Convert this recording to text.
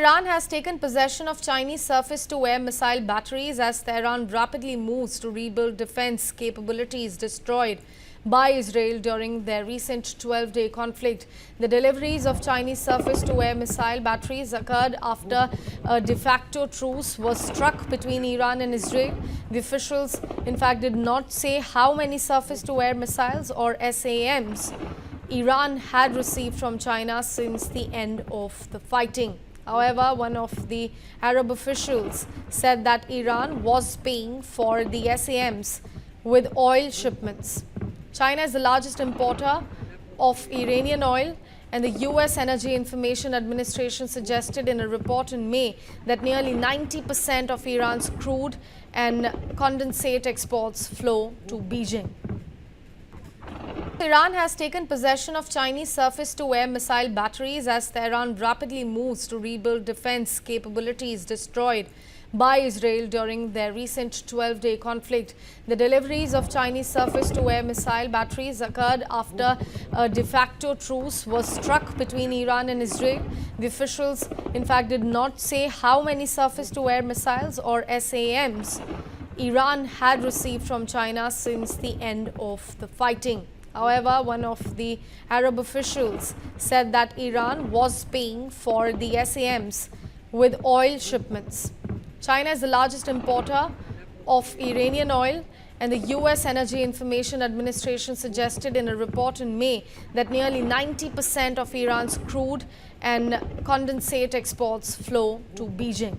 Iran has taken possession of Chinese surface-to-air missile batteries as Tehran rapidly moves to rebuild defense capabilities destroyed by Israel during their recent 12-day conflict. The deliveries of Chinese surface-to-air missile batteries occurred after a de facto truce was struck between Iran and Israel. The officials, in fact, did not say how many surface-to-air missiles or SAMs Iran had received from China since the end of the fighting. However, one of the Arab officials said that Iran was paying for the SAMs with oil shipments. China is the largest importer of Iranian oil, and the U.S. Energy Information Administration suggested in a report in May that nearly 90% of Iran's crude and condensate exports flow to Beijing. Iran has taken possession of Chinese surface-to-air missile batteries as Tehran rapidly moves to rebuild defense capabilities destroyed by Israel during their recent 12-day conflict. The deliveries of Chinese surface-to-air missile batteries occurred after a de facto truce was struck between Iran and Israel. The officials, in fact, did not say how many surface-to-air missiles or SAMs Iran had received from China since the end of the fighting. However, one of the Arab officials said that Iran was paying for the SAMs with oil shipments. China is the largest importer of Iranian oil, and the U.S. Energy Information Administration suggested in a report in May that nearly 90% of Iran's crude and condensate exports flow to Beijing.